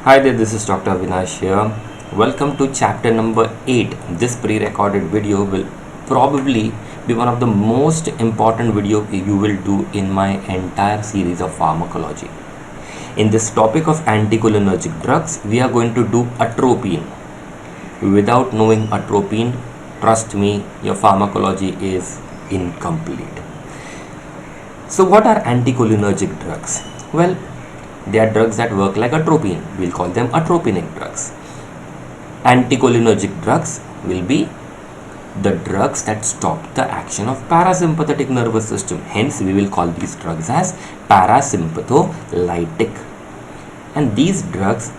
Hi there, this is Dr. Avinash here. Welcome to chapter number 8. This pre-recorded video will probably be one of the most important video you will do in my entire series of pharmacology. In this topic of anticholinergic drugs, we are going to do atropine. Without knowing atropine, trust me, your pharmacology is incomplete. So what are anticholinergic drugs? Well, they are drugs that work like atropine. We'll call them atropinic drugs. Anticholinergic drugs will be the drugs that stop the action of parasympathetic nervous system. Hence, we will call these drugs as parasympatholytic. And these drugs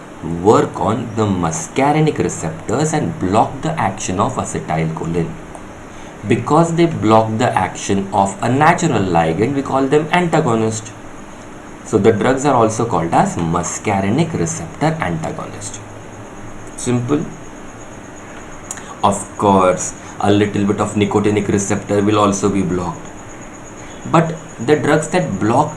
work on the muscarinic receptors and block the action of acetylcholine. Because they block the action of a natural ligand, we call them antagonists. So the drugs are also called as muscarinic receptor antagonist. Simple. Of course, a little bit of nicotinic receptor will also be blocked. But the drugs that block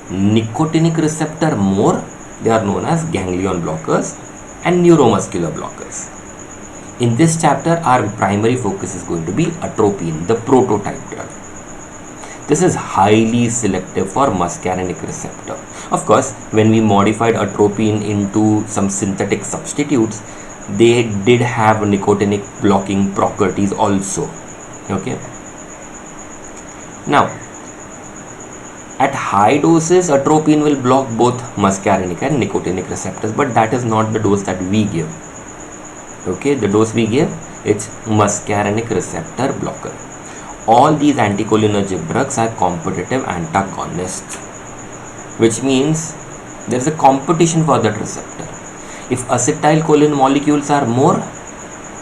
nicotinic receptor more, they are known as ganglion blockers and neuromuscular blockers. In this chapter, our primary focus is going to be atropine, the prototype drug. This is highly selective for muscarinic receptor. Of course, when we modified atropine into some synthetic substitutes, they did have nicotinic blocking properties also. Okay. Now, at high doses, atropine will block both muscarinic and nicotinic receptors, but that is not the dose that we give. Okay, the dose we give, it's muscarinic receptor blocker. All these anticholinergic drugs are competitive antagonists, which means there is a competition for that receptor. If acetylcholine molecules are more,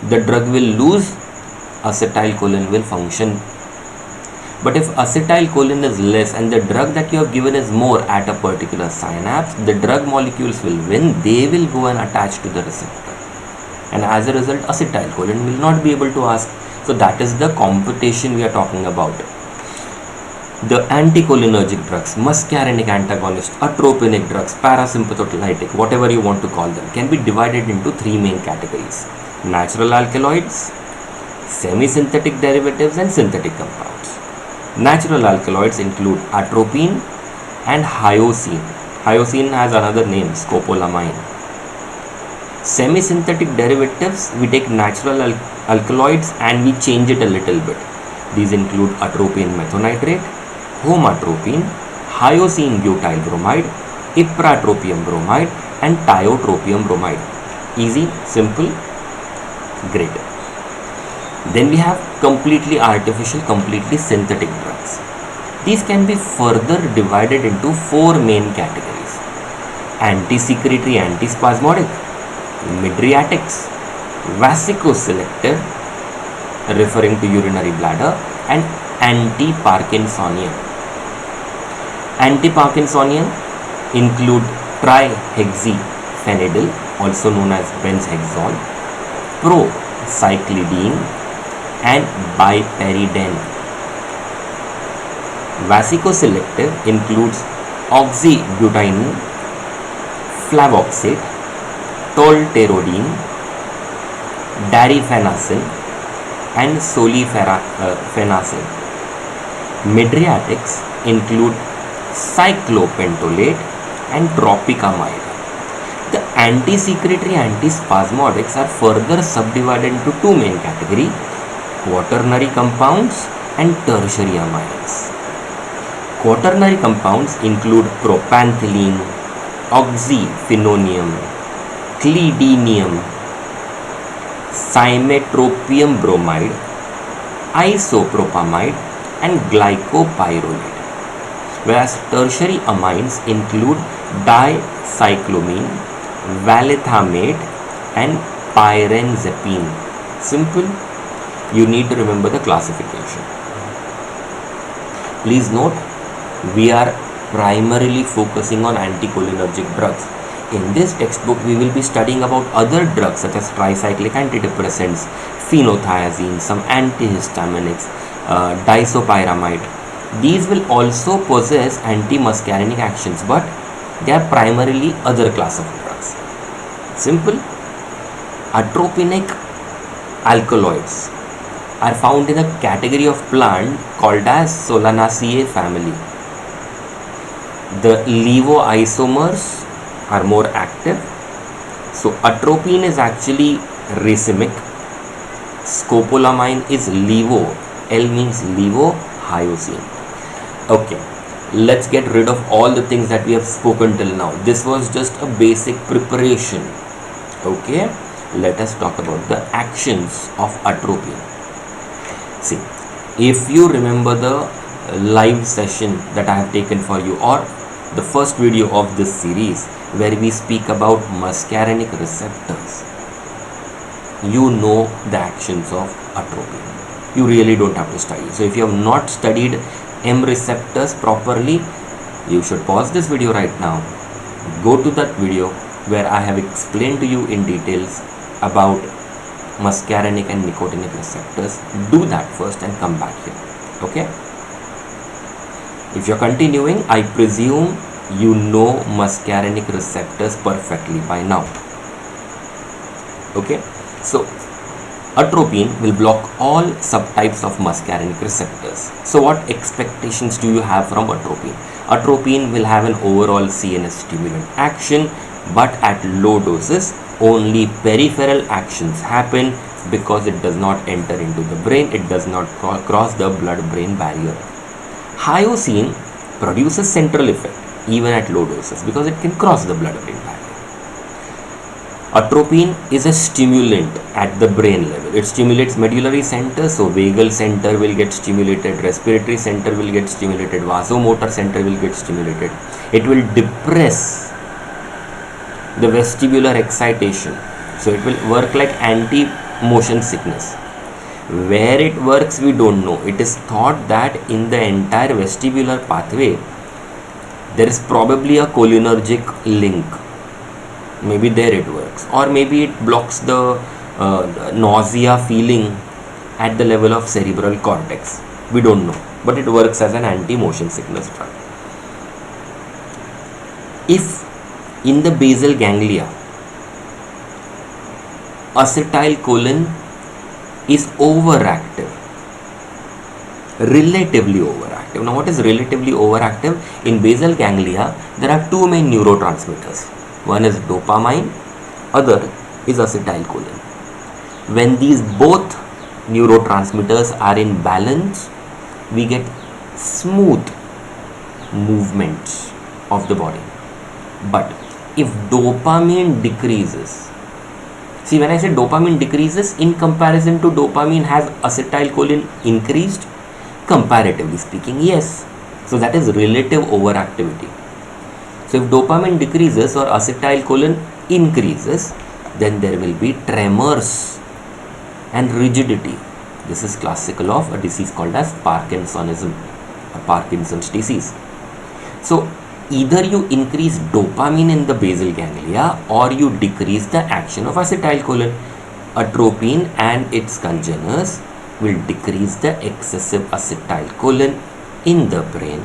the drug will lose, acetylcholine will function. But if acetylcholine is less and the drug that you have given is more at a particular synapse, the drug molecules will win, they will go and attach to the receptor. And as a result, acetylcholine will not be able to ask. So that is the competition we are talking about. The anticholinergic drugs, muscarinic antagonist, atropinic drugs, parasympatholytic, whatever you want to call them, can be divided into three main categories: natural alkaloids, semi-synthetic derivatives, and synthetic compounds. Natural alkaloids include atropine and hyoscine. Hyoscine has another name, scopolamine. Semi-synthetic derivatives, we take natural alkaloids and we change it a little bit. These include atropine methonitrate, homatropine, hyoscine butyl bromide, ipratropium bromide, and tiotropium bromide. Easy, simple, great. Then we have completely artificial, completely synthetic drugs. These can be further divided into four main categories: anti-secretory, antispasmodic, mydriatics, vasoconstrictive, referring to urinary bladder, and anti-Parkinsonian. Anti-Parkinsonian include trihexyphenidyl, also known as benzhexol, procyclidine, and biperidine. Vasoconstrictive includes oxybutynine, flavoxate, tolterodine, darifenacin, and solifenacin. Mydriatics include cyclopentolate and tropicamide. The anti-secretory antispasmodics are further subdivided into two main categories: quaternary compounds and tertiary amines. Quaternary compounds include propanthyline, oxyphenonium, clidinium, cymetropium bromide, isopropamide, and glycopyrrolate. Whereas tertiary amines include dicyclomine, valethamate, and pyrenzepine. Simple. You need to remember the classification. Please note, we are primarily focusing on anticholinergic drugs. In this textbook, we will be studying about other drugs such as tricyclic antidepressants, phenothiazine, some antihistaminics, disopyramide. These will also possess anti-muscarinic actions, but they are primarily other class of drugs. Simple. Atropinic alkaloids are found in a category of plant called as Solanaceae family. The levoisomers are more active. So atropine is actually racemic. Scopolamine is levo. L means levohyoscine. Okay, let's get rid of all the things that we have spoken till now. This was just a basic preparation. Okay, let us talk about the actions of atropine. See, if you remember the live session that I have taken for you, or the first video of this series where we speak about muscarinic receptors, you know the actions of atropine. You really don't have to study. So if you have not studied M receptors properly, you should pause this video right now, go to that video where I have explained to you in details about muscarinic and nicotinic receptors. Do that first and come back here. Okay, if you're continuing, I presume you know muscarinic receptors perfectly by now. Okay, so atropine will block all subtypes of muscarinic receptors. So what expectations do you have from atropine? Atropine will have an overall CNS stimulant action, but at low doses only peripheral actions happen because it does not enter into the brain, it does not cross the blood-brain barrier. Hyoscine produces central effect even at low doses because it can cross the blood-brain barrier. Atropine is a stimulant at the brain level. It stimulates medullary center, so vagal center will get stimulated, respiratory center will get stimulated, vasomotor center will get stimulated. It will depress the vestibular excitation, so it will work like anti-motion sickness. Where it works, we don't know. It is thought that in the entire vestibular pathway there is probably a cholinergic link. Maybe there it works, or maybe it blocks the nausea feeling at the level of cerebral cortex. We don't know, but it works as an anti-motion sickness drug. If in the basal ganglia acetylcholine is overactive, relatively overactive. Now what is relatively overactive? In basal ganglia there are two main neurotransmitters. One is dopamine, other is acetylcholine. When these both neurotransmitters are in balance, we get smooth movements of the body. But if dopamine decreases, see, when I say dopamine decreases, in comparison to dopamine, has acetylcholine increased? Comparatively speaking, yes. So that is relative overactivity. So if dopamine decreases or acetylcholine increases, then there will be tremors and rigidity. This is classical of a disease called as Parkinsonism, or Parkinson's disease. So either you increase dopamine in the basal ganglia or you decrease the action of acetylcholine. Atropine and its congeners will decrease the excessive acetylcholine in the brain,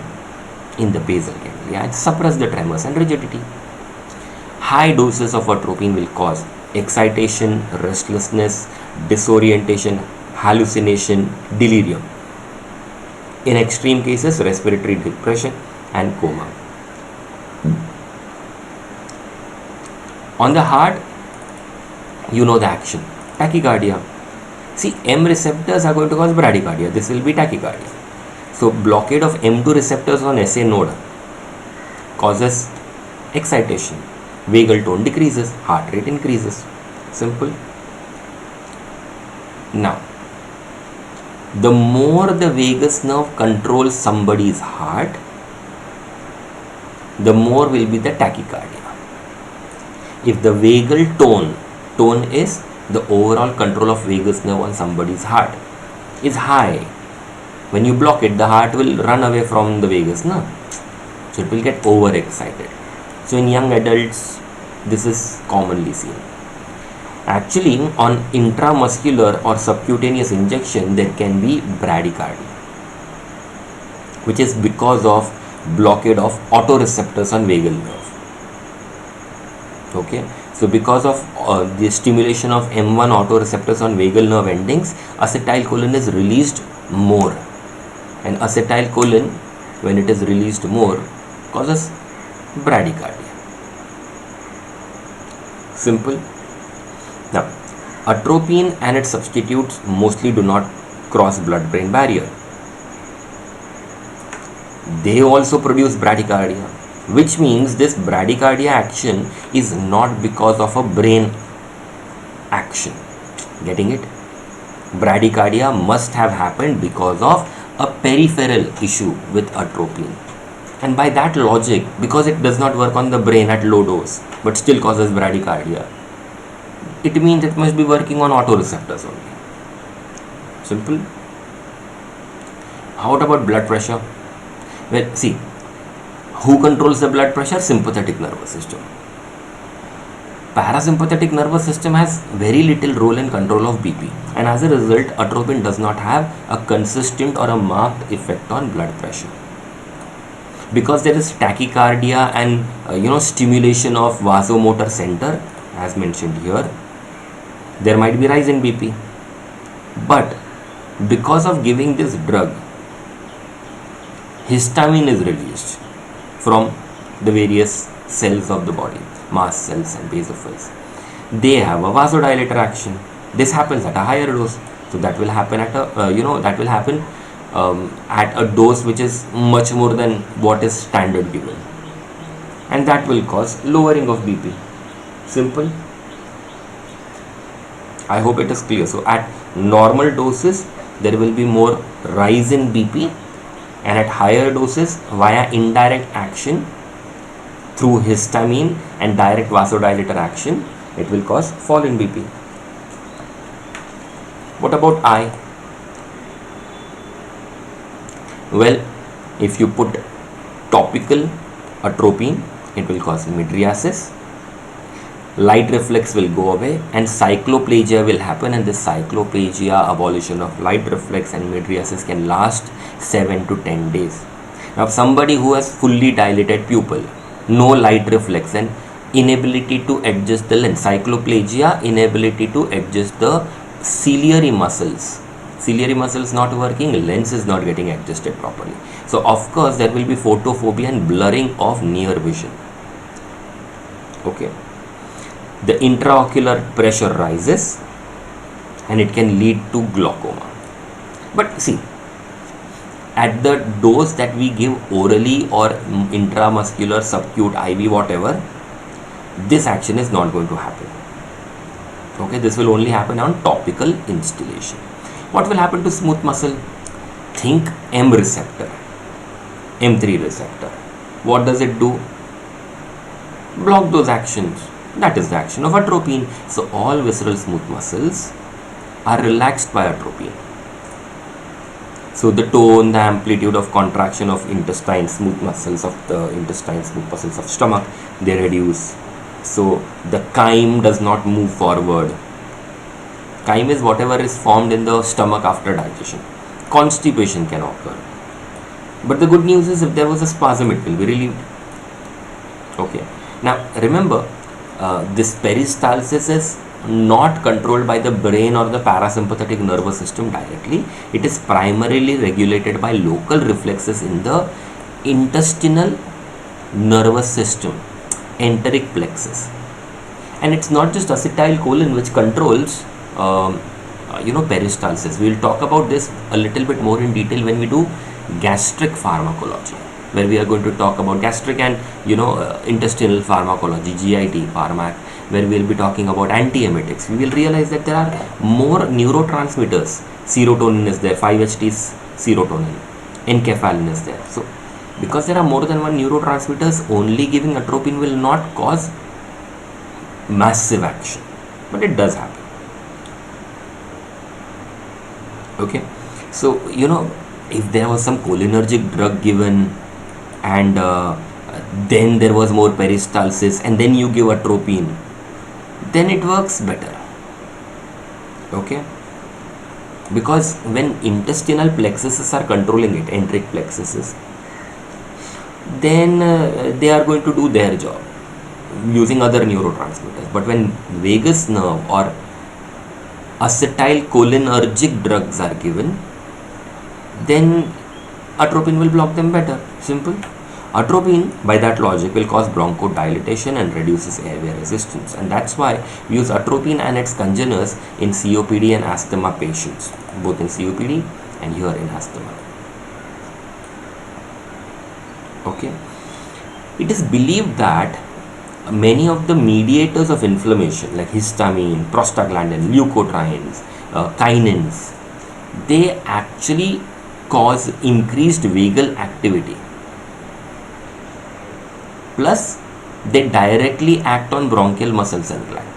in the basal ganglia, and suppress the tremors and rigidity. High doses of atropine will cause excitation, restlessness, disorientation, hallucination, delirium. In extreme cases, respiratory depression and coma. On the heart, you know the action, tachycardia. See, M receptors are going to cause bradycardia. This will be tachycardia. So blockade of M2 receptors on SA node causes excitation. Vagal tone decreases, heart rate increases. Simple. Now, the more the vagus nerve controls somebody's heart, the more will be the tachycardia. If the vagal tone is the overall control of vagus nerve on somebody's heart, is high, when you block it, the heart will run away from the vagus nerve. So it will get overexcited. So in young adults, this is commonly seen. Actually, on intramuscular or subcutaneous injection, there can be bradycardia, which is because of blockade of autoreceptors on vagal nerve. Okay, so because of the stimulation of M1 autoreceptors on vagal nerve endings, acetylcholine is released more, and acetylcholine, when it is released more, causes bradycardia. Simple. Now, atropine and its substitutes mostly do not cross blood-brain barrier. They also produce bradycardia, which means this bradycardia action is not because of a brain action. Getting it? Bradycardia must have happened because of a peripheral issue with atropine. And by that logic, because it does not work on the brain at low dose but still causes bradycardia, it means it must be working on autoreceptors only. Simple. How about blood pressure? Well, see, who controls the blood pressure? Sympathetic nervous system. Parasympathetic nervous system has very little role in control of BP, and as a result, atropine does not have a consistent or a marked effect on blood pressure. Because there is tachycardia and stimulation of vasomotor center, as mentioned here, there might be rise in BP. But because of giving this drug, histamine is released from the various cells of the body, mast cells and basophils. They have a vasodilator action. This happens at a higher dose, so that will happen at a dose which is much more than what is standard given, and that will cause lowering of BP. Simple. I hope it is clear. So at normal doses there will be more rise in BP, and at higher doses via indirect action through histamine and direct vasodilator action, it will cause fall in BP. What about eye? Well, if you put topical atropine, it will cause mydriasis. Light reflex will go away and cycloplagia will happen, and this cycloplagia, abolition of light reflex and mydriasis, can last 7 to 10 days. Now somebody who has fully dilated pupil, no light reflex and inability to adjust the lens, cycloplagia, inability to adjust the ciliary muscles not working, lens is not getting adjusted properly, so of course there will be photophobia and blurring of near vision. Okay, the intraocular pressure rises and it can lead to glaucoma. But see, at the dose that we give orally or intramuscular, subcute, IV, whatever, this action is not going to happen. Okay, this will only happen on topical instillation. What will happen to smooth muscle? Think M receptor, M3 receptor. What does it do? Block those actions. That is the action of atropine. So all visceral smooth muscles are relaxed by atropine. So the tone, the amplitude of contraction of intestine, smooth muscles of the intestine, smooth muscles of stomach, they reduce. So the chyme does not move forward. Chyme is whatever is formed in the stomach after digestion. Constipation can occur. But the good news is, if there was a spasm, it will be relieved. Okay. Now remember, this peristalsis is not controlled by the brain or the parasympathetic nervous system directly. It is primarily regulated by local reflexes in the intestinal nervous system, enteric plexus. And it's not just acetylcholine which controls peristalsis. We will talk about this a little bit more in detail when we do gastric pharmacology, where we are going to talk about gastric and intestinal pharmacology, GIT, pharmac, where we will be talking about antiemetics. We will realize that there are more neurotransmitters. Serotonin is there, 5-HT is serotonin, enkephalin is there. So because there are more than one neurotransmitters, only giving atropine will not cause massive action, but it does happen. Okay, so if there was some cholinergic drug given and then there was more peristalsis and then you give atropine, then it works better. Okay, because when intestinal plexuses are controlling it, enteric plexuses, then they are going to do their job. using other neurotransmitters. But when vagus nerve or acetylcholinergic drugs are given, then atropine will block them better. Simple. Atropine, by that logic, will cause bronchodilation and reduces airway resistance, and that's why we use atropine and its congeners in COPD and asthma patients, both in COPD and here in asthma. Okay. It is believed that many of the mediators of inflammation like histamine, prostaglandin, leukotrienes, kinins, they actually cause increased vagal activity. Plus, they directly act on bronchial muscles and gland.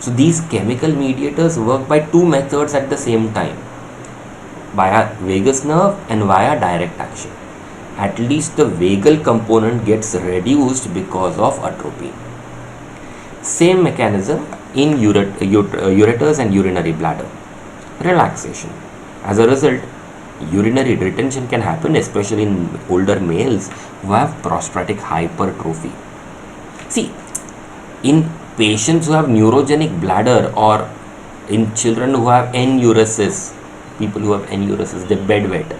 So these chemical mediators work by two methods at the same time, via vagus nerve and via direct action. At least the vagal component gets reduced because of atropine. Same mechanism in ureters and urinary bladder. Relaxation. As a result, urinary retention can happen, especially in older males who have prostatic hypertrophy. See, in patients who have neurogenic bladder or in children who have enuresis, people who have enuresis, they bedwet.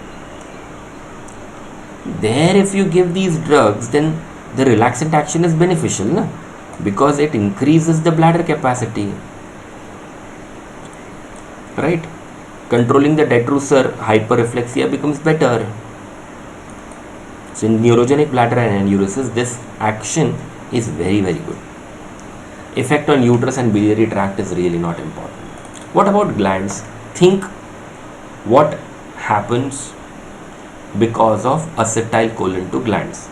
There, if you give these drugs, then the relaxant action is beneficial, na? Because it increases the bladder capacity, right? Controlling the detrusor hyperreflexia becomes better. So in neurogenic bladder and enuresis, this action is very, very good. Effect on uterus and biliary tract is really not important. What about glands? Think what happens because of acetylcholine to glands.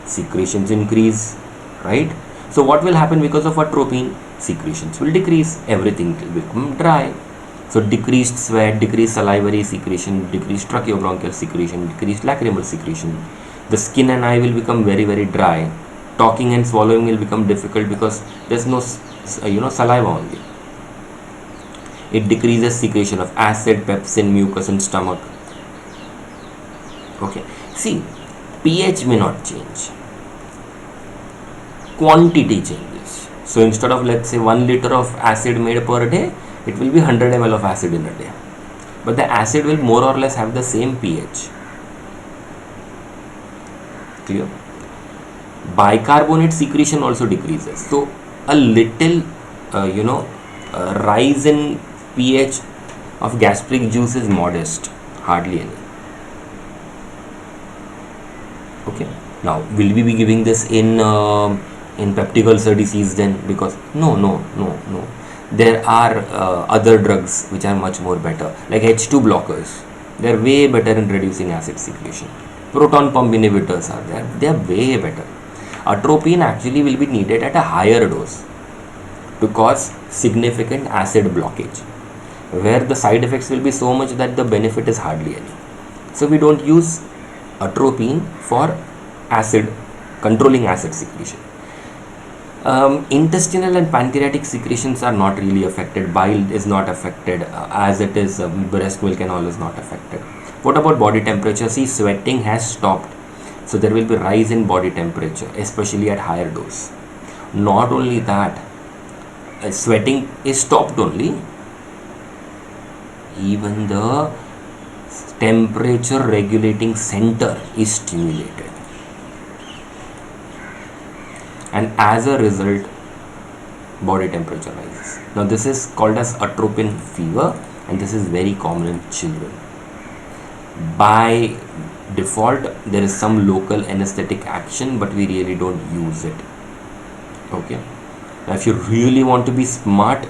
Secretions increase, right? So what will happen because of atropine? Secretions will decrease, everything will become dry. So decreased sweat, decreased salivary secretion, decreased tracheobronchial secretion, decreased lacrimal secretion. The skin and eye will become very, very dry. Talking and swallowing will become difficult because there's no saliva only. It decreases secretion of acid, pepsin, mucus in stomach. Okay, see, pH may not change, quantity changes. So instead of, let's say, 1 liter of acid made per day, it will be 100 ml of acid in a day, but the acid will more or less have the same pH. Clear? Bicarbonate secretion also decreases, so a little rise in pH of gastric juice is modest, hardly any. Okay, now will we be giving this in peptic ulcer disease then? Because no, there are other drugs which are much more better, like H2 blockers. They are way better in reducing acid secretion. Proton pump inhibitors are there, they are way better. Atropine actually will be needed at a higher dose to cause significant acid blockage, where the side effects will be so much that the benefit is hardly any. So we don't use atropine for controlling acid secretion. Intestinal and pancreatic secretions are not really affected. Bile is not affected, as it is breast milk and all is not affected. What about body temperature? See, sweating has stopped, so there will be rise in body temperature, especially at higher dose. Not only that, sweating is stopped only, even the temperature regulating center is stimulated, and as a result body temperature rises. Now this is called as atropine fever, and this is very common in children. By default there is some local anesthetic action, but we really don't use it. Okay, now if you really want to be smart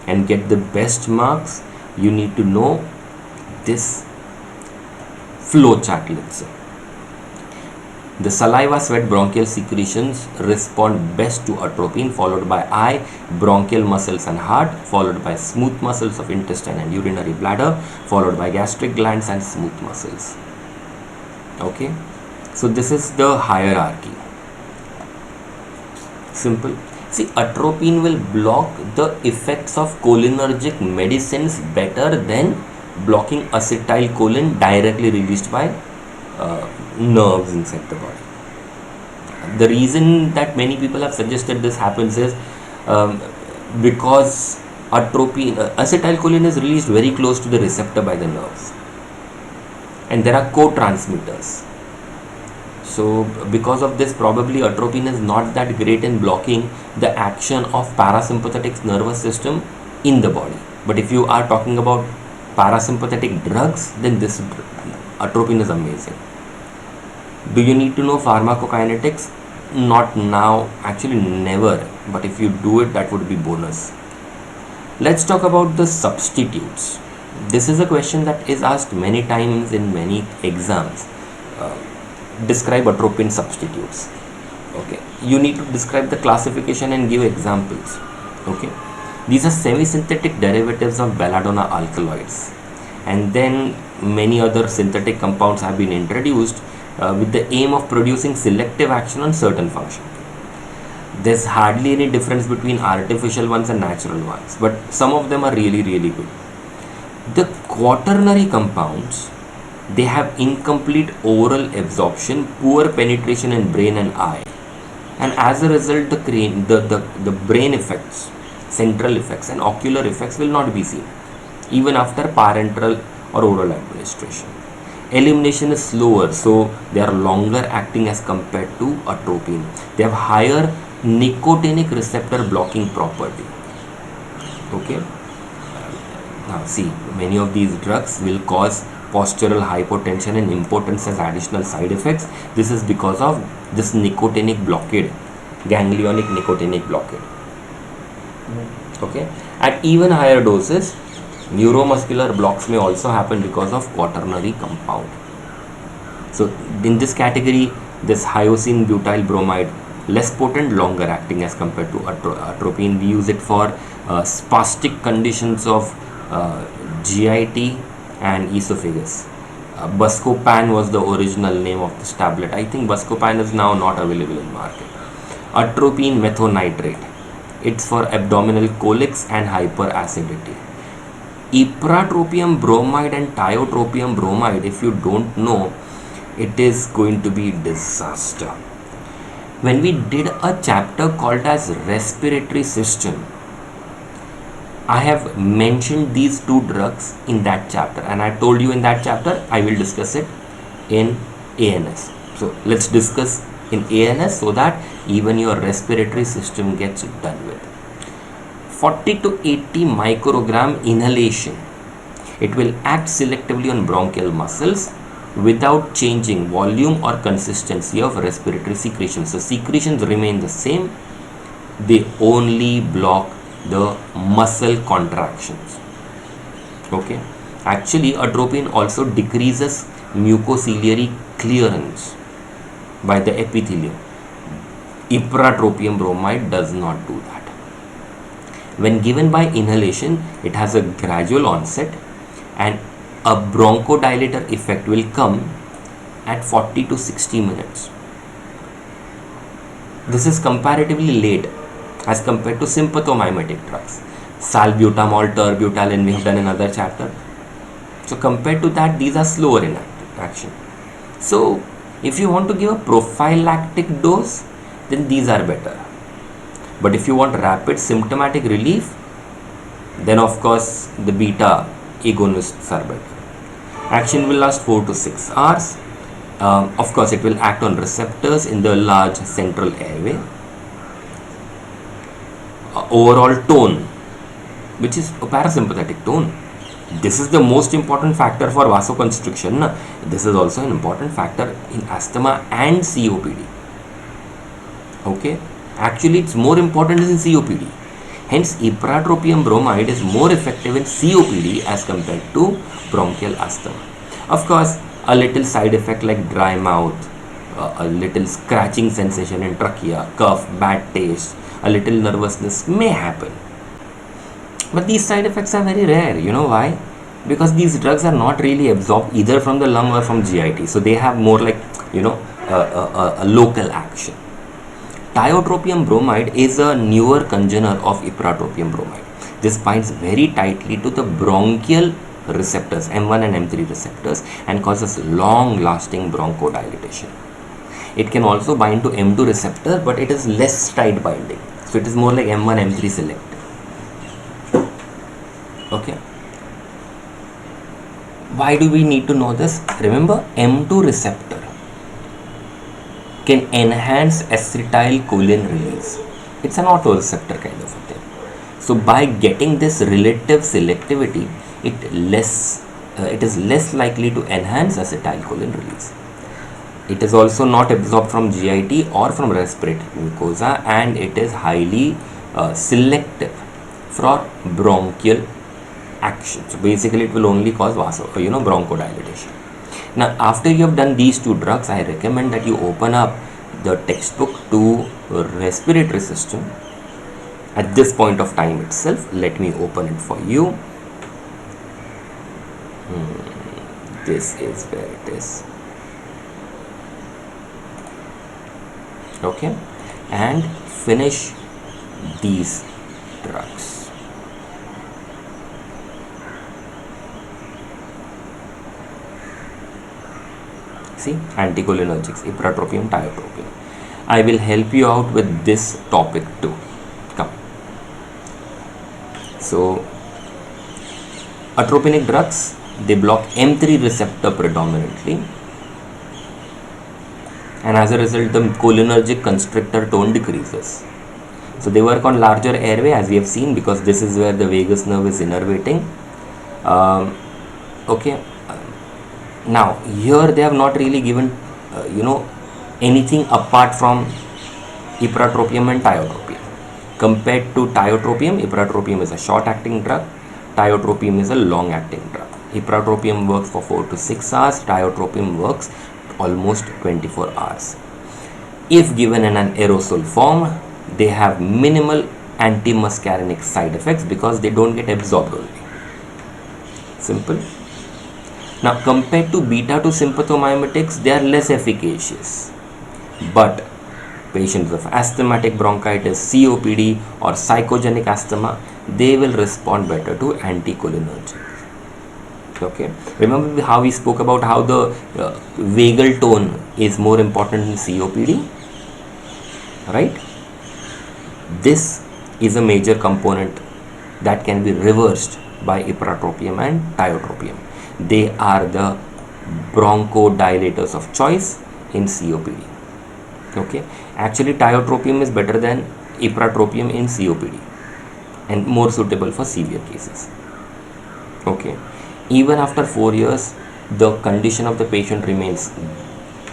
and get the best marks, you need to know this flow chart. Let's say the saliva, sweat, bronchial secretions respond best to atropine, followed by eye, bronchial muscles and heart, followed by smooth muscles of intestine and urinary bladder, followed by gastric glands and smooth muscles. Okay, so this is the hierarchy. Simple. See, atropine will block the effects of cholinergic medicines better than blocking acetylcholine directly released by nerves inside the body. The reason that many people have suggested this happens is um, because atropine, acetylcholine is released very close to the receptor by the nerves, and there are co-transmitters. So because of this, probably atropine is not that great in blocking the action of parasympathetic nervous system in the body. But if you are talking about parasympathetic drugs, then this atropine is amazing. Do you need to know pharmacokinetics? Not now, actually never, but if you do it, that would be bonus. Let's talk about the substitutes. This is a question that is asked many times in many exams. Describe atropine substitutes. Okay, you need to describe the classification and give examples. Okay, these are semi-synthetic derivatives of belladonna alkaloids, and then many other synthetic compounds have been introduced with the aim of producing selective action on certain function. There's hardly any difference between artificial ones and natural ones, but some of them are really good. The quaternary compounds, they have incomplete oral absorption, poor penetration in brain and eye, and as a result the brain effects, central effects and ocular effects will not be seen even after parenteral or oral administration. Elimination is slower, so they are longer acting as compared to atropine. They have higher nicotinic receptor blocking property. Okay, now see, many of these drugs will cause postural hypotension and impotence as additional side effects. This is because of this nicotinic blockade, ganglionic nicotinic blockade. Okay, at even higher doses, neuromuscular blocks may also happen because of quaternary compound. So in this category, this hyoscine butyl bromide, less potent, longer acting as compared to atropine. We use it for spastic conditions of GIT and esophagus. Buscopan was the original name of this tablet. I think Buscopan is now not available in market. Atropine methonitrate, it's for abdominal colics and hyperacidity. Ipratropium bromide and tiotropium bromide, if you don't know, it is going to be disaster. When we did a chapter called as respiratory system, I have mentioned these two drugs in that chapter, and I told you in that chapter I will discuss it in ANS. So let's discuss in ANS so that even your respiratory system gets done with. 40 to 80 microgram inhalation. It will act selectively on bronchial muscles without changing volume or consistency of respiratory secretions. So secretions remain the same. They only block the muscle contractions. Okay, actually atropine also decreases mucociliary clearance by the epithelium. Ipratropium bromide does not do that. When given by inhalation, it has a gradual onset and a bronchodilator effect will come at 40 to 60 minutes. This is comparatively late as compared to sympathomimetic drugs. Salbutamol, terbutaline, we have done another chapter. So compared to that, these are slower in action. So if you want to give a prophylactic dose, then these are better. But if you want rapid symptomatic relief, then of course the beta agonists are better. Action will last 4 to 6 hours. Of course, it will act on receptors in the large central airway. Overall tone, which is a parasympathetic tone. This is the most important factor for vasoconstriction. This is also an important factor in asthma and COPD. Okay, actually it's more important in COPD. Hence, ipratropium bromide is more effective in COPD as compared to bronchial asthma. Of course, a little side effect like dry mouth, a little scratching sensation in trachea, cough, bad taste, a little nervousness may happen. But these side effects are very rare. You know why? Because these drugs are not really absorbed either from the lung or from GIT. So they have more like, a local action. Tiotropium bromide is a newer congener of ipratropium bromide. This binds very tightly to the bronchial receptors, M1 and M3 receptors, and causes long lasting bronchodilation. It can also bind to M2 receptor, but it is less tight binding. So it is more like M1, M3 selective. Okay. Why do we need to know this? Remember, M2 receptor can enhance acetylcholine release. It's an autoreceptor kind of a thing. So by getting this relative selectivity, it is less likely to enhance acetylcholine release. It is also not absorbed from GIT or from respiratory mucosa, and it is highly selective for bronchial action. So basically it will only cause bronchodilation. Now after you have done these two drugs, I recommend that you open up the textbook to respiratory system. At this point of time itself, let me open it for you. This is where it is. Okay, and finish these drugs. See, anticholinergics, ipratropium, tiotropium. I will help you out with this topic too. Come. So, atropinic drugs, they block M3 receptor predominantly, and as a result the cholinergic constrictor tone decreases. So they work on larger airway, as we have seen, because this is where the vagus nerve is innervating. Okay. Now here they have not really given anything apart from ipratropium and tiotropium. Compared to tiotropium, ipratropium is a short acting drug, tiotropium is a long acting drug. Ipratropium works for 4 to 6 hours, tiotropium works almost 24 hours. If given in an aerosol form, they have minimal anti-muscarinic side effects because they don't get absorbed only. Simple. Now compared to beta 2 sympathomimetics, they are less efficacious, but patients of asthmatic bronchitis, COPD or psychogenic asthma, they will respond better to anticholinergic. Okay, remember how we spoke about how the vagal tone is more important in COPD, right? This is a major component that can be reversed by ipratropium and tiotropium. They are the bronchodilators of choice in COPD. Okay, actually tiotropium is better than ipratropium in COPD and more suitable for severe cases. Okay, even after 4 years, the condition of the patient remains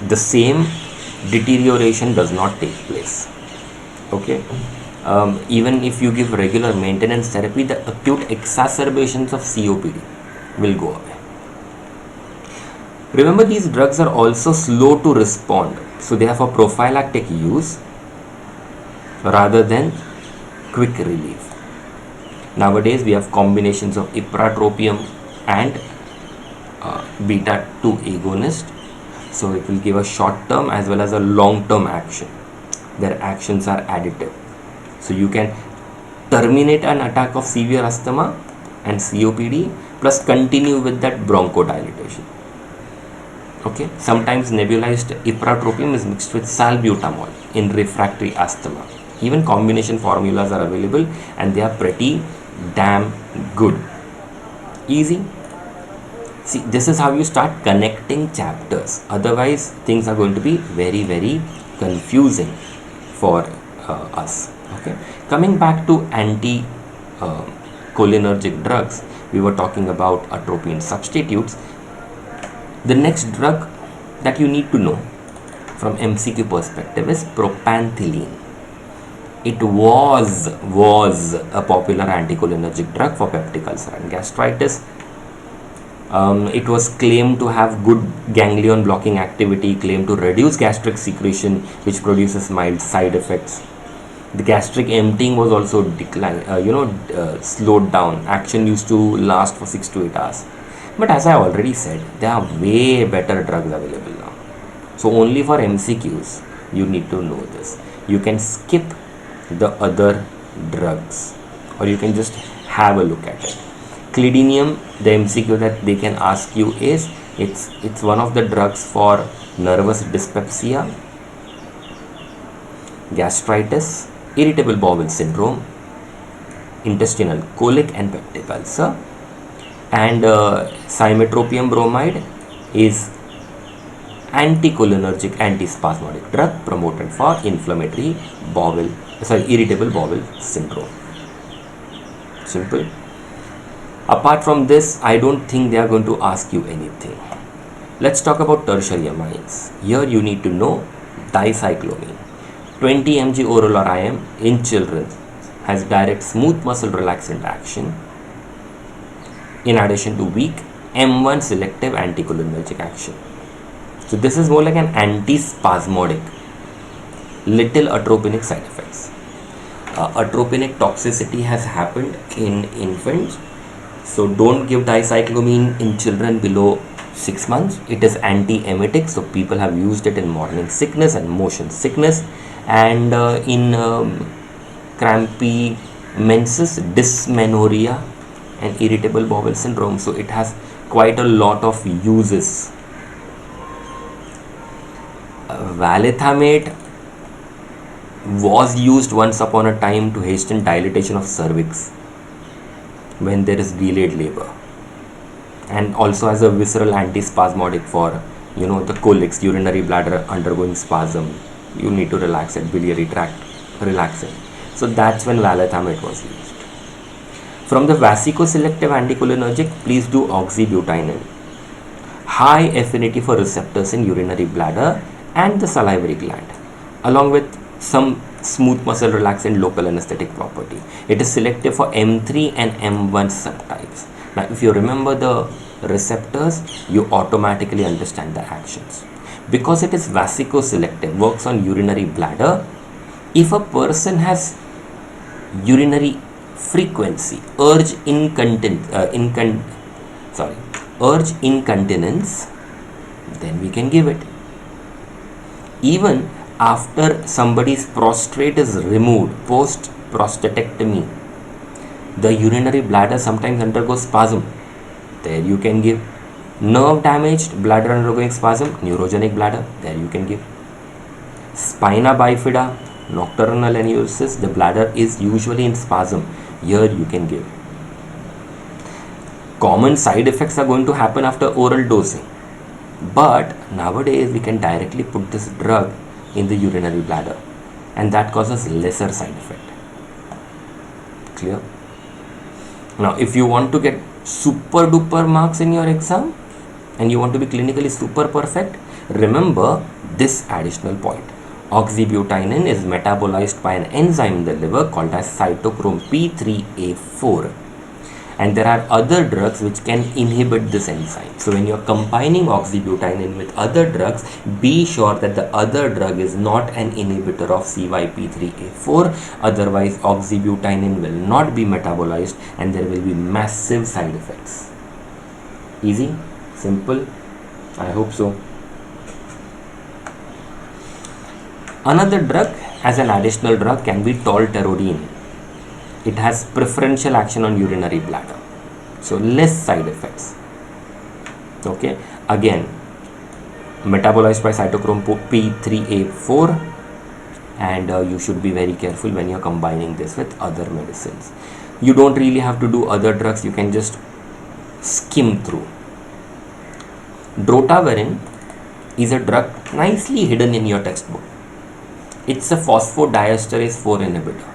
the same, deterioration does not take place. Okay, even if you give regular maintenance therapy, the acute exacerbations of COPD will go away. Remember, these drugs are also slow to respond, so they have a prophylactic use rather than quick relief. Nowadays we have combinations of ipratropium and beta 2 agonist, so it will give a short term as well as a long term action. Their actions are additive, so you can terminate an attack of severe asthma and COPD plus continue with that bronchodilation. Okay, sometimes nebulized ipratropium is mixed with salbutamol in refractory asthma. Even combination formulas are available and they are pretty damn good. Easy. See, this is how you start connecting chapters. Otherwise, things are going to be very, very confusing for us. Okay. Coming back to anticholinergic drugs, we were talking about atropine substitutes. The next drug that you need to know from MCQ perspective is propantheline. It was a popular anticholinergic drug for peptic ulcer and gastritis. It was claimed to have good ganglion blocking activity, claimed to reduce gastric secretion, which produces mild side effects. The gastric emptying was also slowed down. Action used to last for 6 to 8 hours. But as I already said, there are way better drugs available now. So only for MCQs, you need to know this. You can skip the other drugs, or you can just have a look at it. Clidinium, the MCQ that they can ask you is, it's one of the drugs for nervous dyspepsia, gastritis, irritable bowel syndrome, intestinal colic and peptic ulcer. And Cymetropium bromide is anticholinergic antispasmodic drug promoted for irritable bowel syndrome. Simple. Apart from this, I don't think they are going to ask you anything. Let's talk about tertiary amines. Here you need to know dicyclomine. 20 mg oral or IM in children has direct smooth muscle relaxant action in addition to weak M1 selective anticholinergic action. So this is more like an antispasmodic, little atropinic side effects. Atropinic toxicity has happened in infants, so don't give dicyclomine in children below 6 months. It is anti-emetic, so people have used it in morning sickness and motion sickness, and in crampy menses, dysmenorrhea and irritable bowel syndrome. So it has quite a lot of uses. Valethamate was used once upon a time to hasten dilatation of cervix when there is delayed labor, and also as a visceral antispasmodic for the colics, urinary bladder undergoing spasm. You need to relax it, biliary tract relaxing. So that's when valethamate was used. From the vasicoselective anticholinergic, please do oxybutynin. High affinity for receptors in urinary bladder and the salivary gland, along with some smooth muscle relaxant local anesthetic property. It is selective for M3 and M1 subtypes. Now, if you remember the receptors, you automatically understand the actions. Because it is vasicoselective, works on urinary bladder. If a person has urinary frequency, urge incontinence, then we can give it. Even after somebody's prostate is removed post prostatectomy, the urinary bladder sometimes undergoes spasm. There you can give. Nerve damaged, bladder undergoing spasm, neurogenic bladder, there you can give. Spina bifida, nocturnal aneurysm, the bladder is usually in spasm. Here you can give. Common side effects are going to happen after oral dosing, but nowadays we can directly put this drug in the urinary bladder, and that causes lesser side effect. Clear? Now, if you want to get super duper marks in your exam and you want to be clinically super perfect, remember this additional point. Oxybutynin is metabolized by an enzyme in the liver called as cytochrome P3A4, and there are other drugs which can inhibit this enzyme. So when you are combining oxybutynin with other drugs, be sure that the other drug is not an inhibitor of CYP3A4, otherwise oxybutynin will not be metabolized and there will be massive side effects. Easy? Simple? I hope so. Another drug as an additional drug can be tolterodine. It has preferential action on urinary bladder, so less side effects. Okay, again metabolized by cytochrome P3A4, and you should be very careful when you're combining this with other medicines. You don't really have to do other drugs, you can just skim through. Drotaverine is a drug nicely hidden in your textbook. It's a phosphodiesterase 4 inhibitor.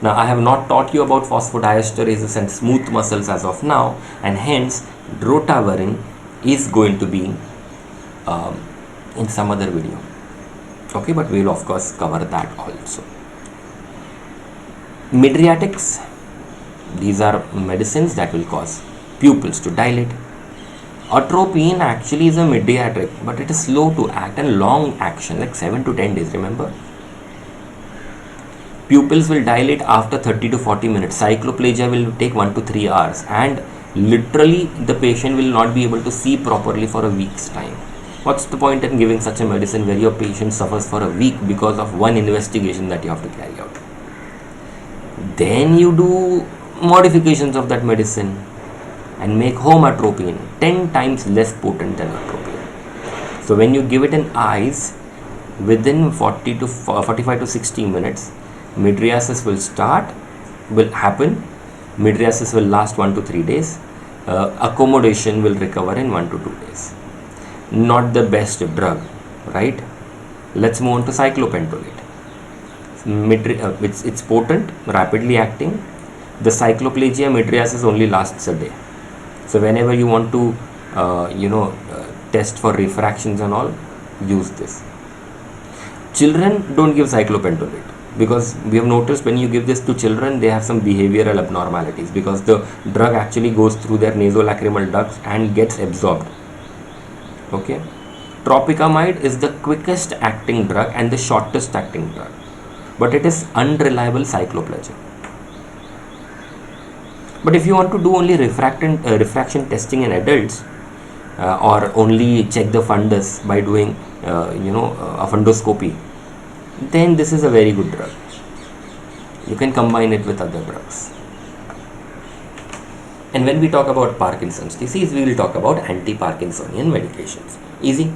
Now, I have not taught you about phosphodiesterase and smooth muscles as of now, and hence drotaverine is going to be in some other video. Okay, but we will of course cover that also. Mydriatics, these are medicines that will cause pupils to dilate. Atropine actually is a mydriatic, but it is slow to act and long action, like 7 to 10 days, remember. Pupils will dilate after 30 to 40 minutes. Cycloplasia will take 1 to 3 hours, and literally the patient will not be able to see properly for a week's time. What's the point in giving such a medicine where your patient suffers for a week because of one investigation that you have to carry out? Then you do modifications of that medicine and make home atropine 10 times less potent than atropine. So when you give it in eyes, within 45 to 60 minutes, mydriasis will happen. Mydriasis will last 1 to 3 days. Accommodation will recover in 1 to 2 days. Not the best drug, right? Let's move on to cyclopentolate. It's potent, rapidly acting. The cycloplegia mydriasis only lasts a day. So whenever you want to test for refractions and all, use this. Children, don't give cyclopentolate, because we have noticed when you give this to children, they have some behavioral abnormalities, because the drug actually goes through their nasolacrimal ducts and gets absorbed. Okay, tropicamide is the quickest acting drug and the shortest acting drug, but it is unreliable cycloplegia. But if you want to do only refraction testing in adults, or only check the fundus by doing a fundoscopy, then this is a very good drug. You can combine it with other drugs. And when we talk about Parkinson's disease, we will talk about anti-Parkinsonian medications. Easy.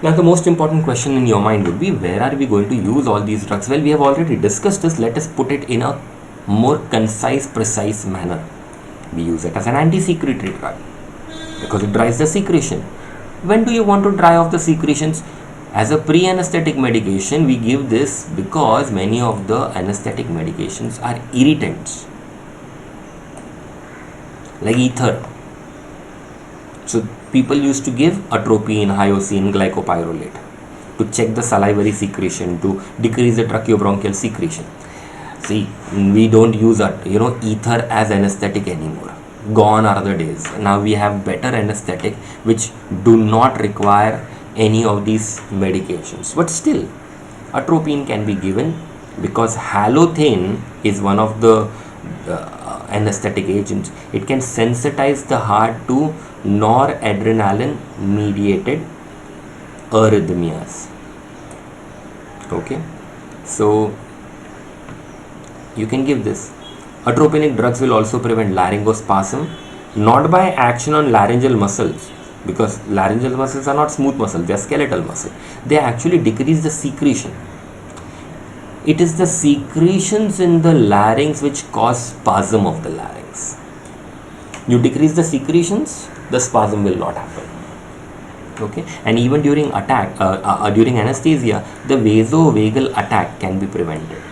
Now the most important question in your mind would be, where are we going to use all these drugs? Well, we have already discussed this. Let us put it in a more concise, precise manner. We use it as an anti-secretory drug because it dries the secretion. When do you want to dry off the secretions? As a pre-anesthetic medication, we give this because many of the anesthetic medications are irritants, like ether. So people used to give atropine, hyoscine, glycopyrrolate to check the salivary secretion, to decrease the tracheobronchial secretion. See, we don't use ether as anesthetic anymore. Gone are the days. Now we have better anesthetic which do not require any of these medications. But still, atropine can be given because halothane is one of the anesthetic agents. It can sensitize the heart to noradrenaline mediated arrhythmias. Okay, so you can give this. Atropinic drugs will also prevent laryngospasm, not by action on laryngeal muscles, because laryngeal muscles are not smooth muscles, they are skeletal muscle. They actually decrease the secretion. It is the secretions in the larynx which cause spasm of the larynx. You decrease the secretions, the spasm will not happen. Okay, and even during during anesthesia, the vasovagal attack can be prevented.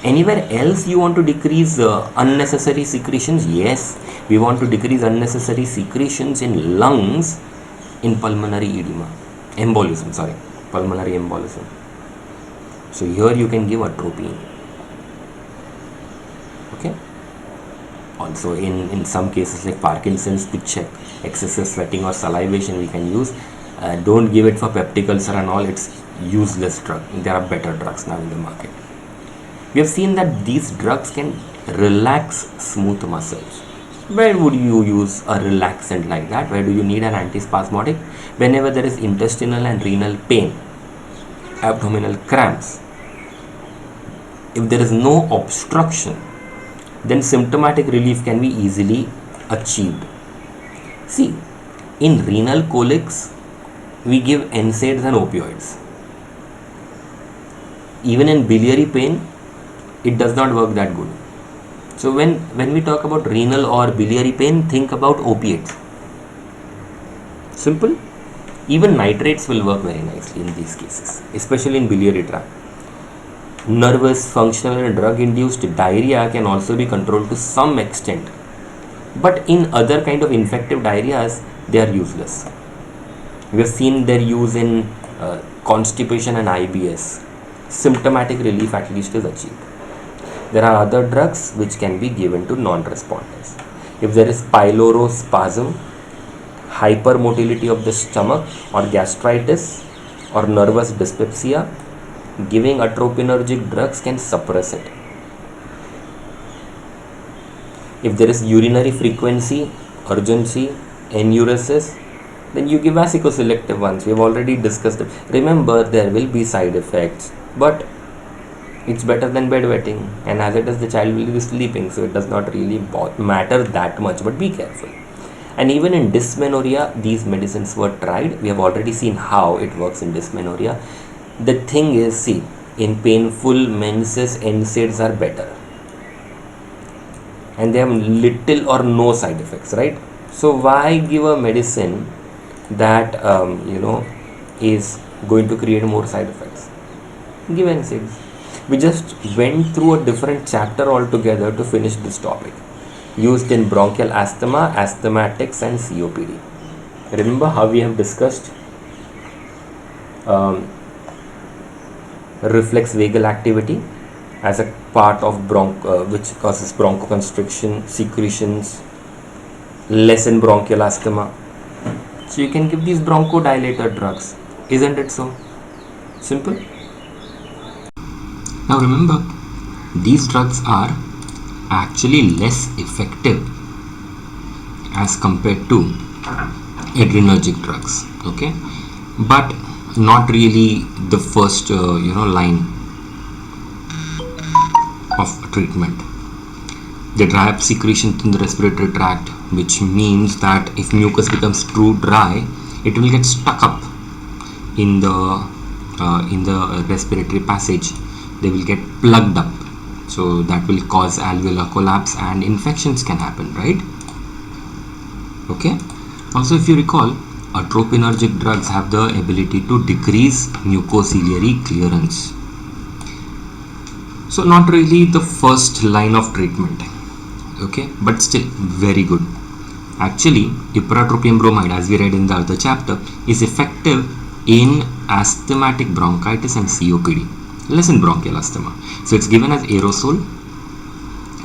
Anywhere else you want to decrease unnecessary secretions? Yes, we want to decrease unnecessary secretions in lungs, in pulmonary edema, pulmonary embolism. So here you can give atropine. Okay. Also in some cases like Parkinson's, to check excessive sweating or salivation, we can use. Don't give it for peptic ulcer and all. It's useless drug. There are better drugs now in the market. We have seen that these drugs can relax smooth muscles. Where would you use a relaxant like that? Where do you need an antispasmodic? Whenever there is intestinal and renal pain, abdominal cramps. If there is no obstruction, then symptomatic relief can be easily achieved. See, in renal colics, we give NSAIDs and opioids. Even in biliary pain, it does not work that good. So when we talk about renal or biliary pain, think about opiates. Simple. Even nitrates will work very nicely in these cases, especially in biliary tract. Nervous, functional and drug induced diarrhea can also be controlled to some extent, but in other kind of infective diarrheas, they are useless. We have seen their use in constipation and IBS. Symptomatic relief at least is achieved. There are other drugs which can be given to non-responders. If there is pylorospasm, hypermotility of the stomach or gastritis or nervous dyspepsia, giving atropinergic drugs can suppress it. If there is urinary frequency, urgency, enuresis, then you give vasoconstrictive ones. We have already discussed it. Remember, there will be side effects, but it's better than bedwetting, and as it is, the child will be sleeping, so it does not really matter that much, but be careful. And even in dysmenorrhea, these medicines were tried. We have already seen how it works in dysmenorrhea. The thing is, see, in painful menses, NSAIDs are better, and they have little or no side effects, right? So why give a medicine that is going to create more side effects? Give NSAIDs. We just went through a different chapter altogether to finish this topic. Used in bronchial asthma, asthmatics and COPD. Remember how we have discussed reflex vagal activity as a part of which causes bronchoconstriction, secretions, lessen bronchial asthma. So you can give these bronchodilator drugs. Isn't it so simple? Now remember, these drugs are actually less effective as compared to adrenergic drugs, okay, but not really the first line of treatment. They dry up secretion in the respiratory tract, which means that if mucus becomes too dry, it will get stuck up in the respiratory passage. They will get plugged up, so that will cause alveolar collapse and infections can happen, right? Okay. Also, if you recall, atropinergic drugs have the ability to decrease mucociliary clearance. So not really the first line of treatment, okay, but still very good. Actually, ipratropium bromide, as we read in the other chapter, is effective in asthmatic bronchitis and COPD, less in bronchial asthma. So it's given as aerosol.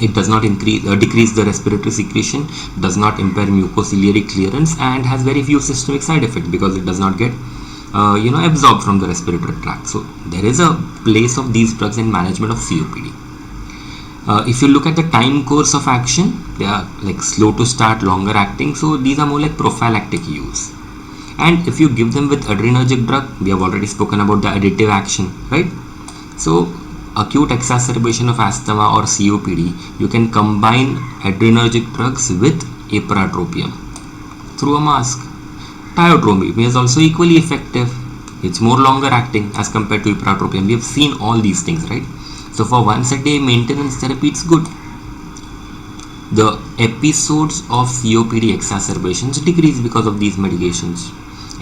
It does not decrease the respiratory secretion, does not impair mucociliary clearance, and has very few systemic side effects because it does not get absorbed from the respiratory tract. So there is a place of these drugs in management of COPD. If you look at the time course of action, they are like slow to start, longer acting. So these are more like prophylactic use. And if you give them with adrenergic drug, we have already spoken about the additive action, right? So acute exacerbation of asthma or COPD, you can combine adrenergic drugs with ipratropium through a mask. Tiotropium is also equally effective. It's more longer acting as compared to ipratropium. We have seen all these things, right? So for once a day maintenance therapy, it's good. The episodes of COPD exacerbations decrease because of these medications.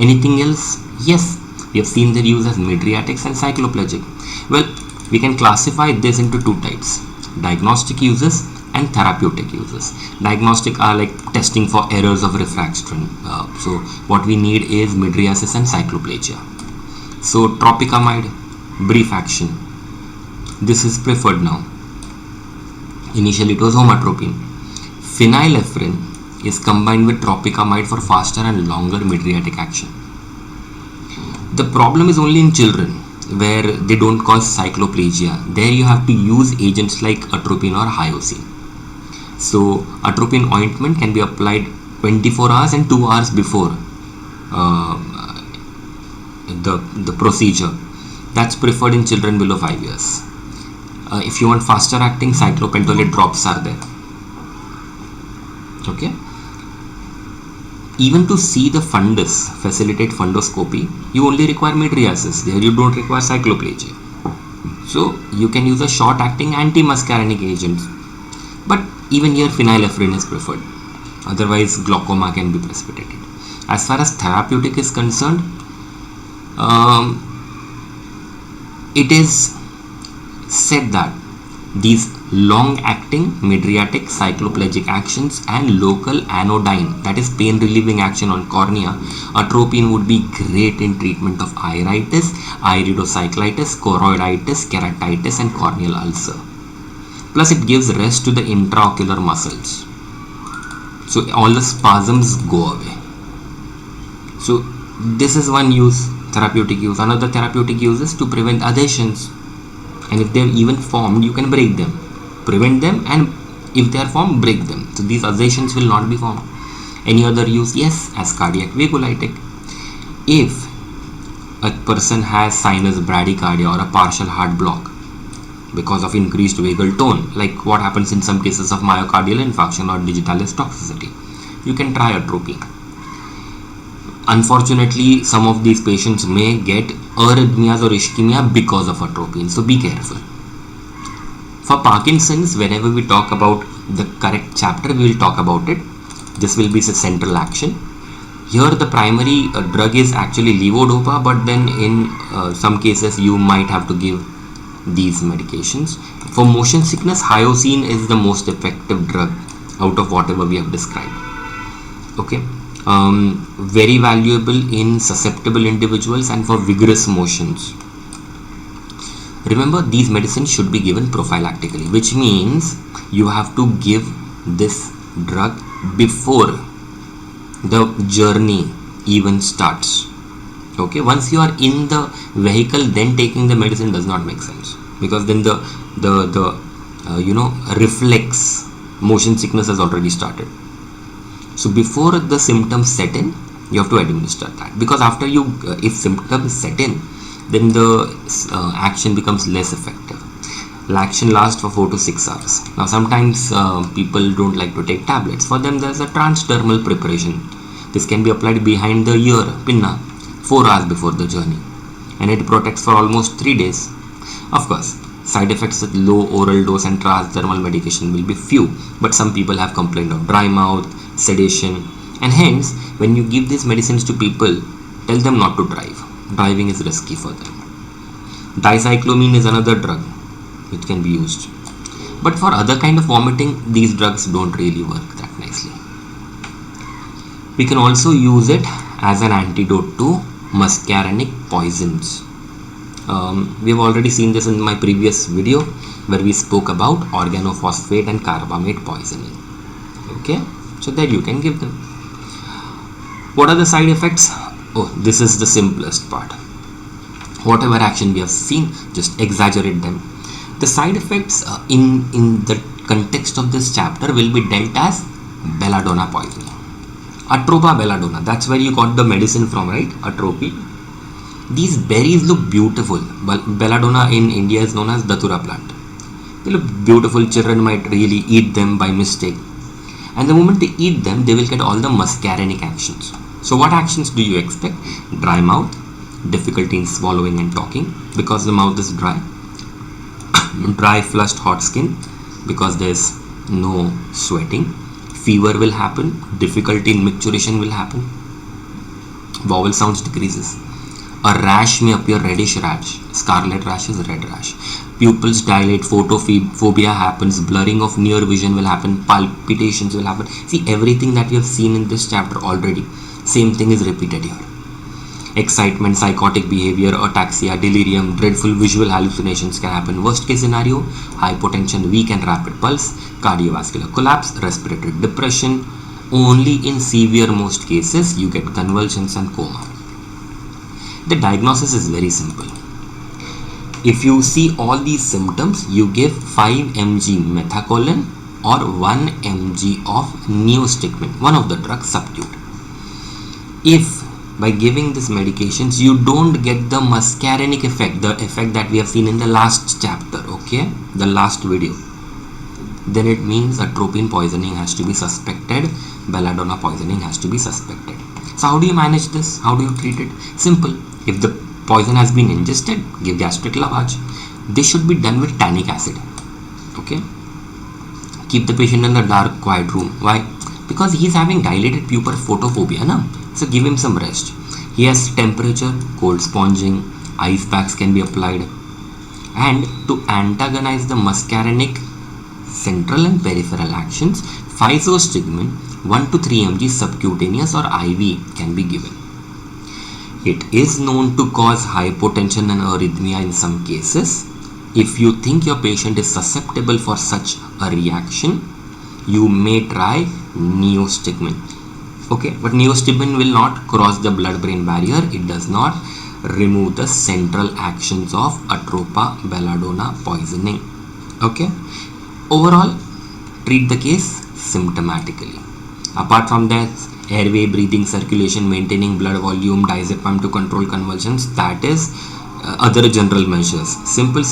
Anything else? Yes, we have seen their use as mydriatics and cycloplegic. Well, we can classify this into two types: diagnostic uses and therapeutic uses. Diagnostic are like testing for errors of refraction. So what we need is mydriasis and cycloplegia. So tropicamide, brief action. This is preferred now. Initially it was homatropine. Phenylephrine is combined with tropicamide for faster and longer mydriatic action. The problem is only in children, where they don't cause cycloplegia. There you have to use agents like atropine or hyoscine. So atropine ointment can be applied 24 hours and 2 hours before the procedure. That's preferred in children below 5 years. If you want faster acting, cyclopentolate drops are there. Okay. Even to see the fundus, facilitate fundoscopy, you only require mydriasis. There you don't require cycloplegia. So you can use a short acting anti-muscarinic agent, but even here phenylephrine is preferred. Otherwise glaucoma can be precipitated. As far as therapeutic is concerned, it is said that these long-acting mydriatic cycloplegic actions and local anodyne, that is pain relieving action on cornea, atropine would be great in treatment of iritis, iridocyclitis, choroiditis, keratitis and corneal ulcer. Plus it gives rest to the intraocular muscles, so all the spasms go away. So this is one use, therapeutic use. Another therapeutic use is to prevent adhesions, and if they are even formed, you can break them, prevent them, and if they are formed, break them. So these adhesions will not be formed. Any other use? Yes, as cardiac vagolytic. If a person has sinus bradycardia or a partial heart block because of increased vagal tone, like what happens in some cases of myocardial infarction or digitalis toxicity, you can try atropine. Unfortunately, some of these patients may get arrhythmias or ischemia because of atropine, so be careful. For Parkinson's, whenever we talk about the correct chapter, we will talk about it. This will be the central action. Here the primary drug is actually levodopa, but then in some cases you might have to give these medications. For motion sickness, hyoscine is the most effective drug out of whatever we have described. Okay, very valuable in susceptible individuals and for vigorous motions. Remember, these medicines should be given prophylactically, which means you have to give this drug before the journey even starts. Okay, once you are in the vehicle, then taking the medicine does not make sense, because then the reflex motion sickness has already started. So before the symptoms set in, you have to administer that, because after you if symptoms set in, then the action becomes less effective. The action lasts for 4 to 6 hours. Now sometimes people don't like to take tablets. For them, there's a transdermal preparation. This can be applied behind the ear pinna 4 hours before the journey, and it protects for almost 3 days. Of course, side effects with low oral dose and transdermal medication will be few, but some people have complained of dry mouth, sedation, and hence when you give these medicines to people, tell them not to drive. Driving is risky for them. Dicyclomine is another drug which can be used, but for other kind of vomiting, these drugs don't really work that nicely. We can also use it as an antidote to muscarinic poisons. We have already seen this in my previous video where we spoke about organophosphate and carbamate poisoning. Okay, so there you can give them. What are the side effects? Oh, this is the simplest part. Whatever action we have seen, just exaggerate them. The side effects in the context of this chapter will be dealt as belladonna poisoning. Atropa belladonna, that's where you got the medicine from, right? Atropine. These berries look beautiful. Belladonna in India is known as datura plant. They look beautiful. Children might really eat them by mistake, and the moment they eat them, they will get all the muscarinic actions. So what actions do you expect? Dry mouth, difficulty in swallowing and talking because the mouth is dry, dry flushed hot skin because there is no sweating, fever will happen, difficulty in micturition will happen, vowel sounds decreases, a rash may appear, reddish rash, scarlet rash is red rash, pupils dilate, photophobia happens, blurring of near vision will happen, palpitations will happen. See, everything that we have seen in this chapter already, same thing is repeated here. Excitement, psychotic behavior, ataxia, delirium, dreadful visual hallucinations can happen. Worst case scenario, hypotension, weak and rapid pulse, cardiovascular collapse, respiratory depression. Only in severe most cases you get convulsions and coma. The diagnosis is very simple. If you see all these symptoms, you give 5 mg methacholine or 1 mg of neostigmine, one of the drugs substitute. If by giving these medications you don't get the muscarinic effect, the effect that we have seen in the last chapter, okay, the last video, then it means atropine poisoning has to be suspected, belladonna poisoning has to be suspected. So how do you manage this? How do you treat it? Simple. If the poison has been ingested, give gastric lavage. This should be done with tannic acid. Okay, keep the patient in a dark quiet room. Why? Because he is having dilated pupil photophobia, na? So give him some rest. He has temperature, cold sponging, ice packs can be applied. And to antagonize the muscarinic central and peripheral actions, physostigmine 1 to 3 mg subcutaneous or IV can be given. It is known to cause hypotension and arrhythmia in some cases. If you think your patient is susceptible for such a reaction, you may try neostigmine. Okay, but neostigmine will not cross the blood-brain barrier. It does not remove the central actions of atropa belladonna poisoning. Okay, overall, treat the case symptomatically. Apart from that, airway, breathing, circulation, maintaining blood volume, diazepam to control convulsions, that is other general measures. Simple,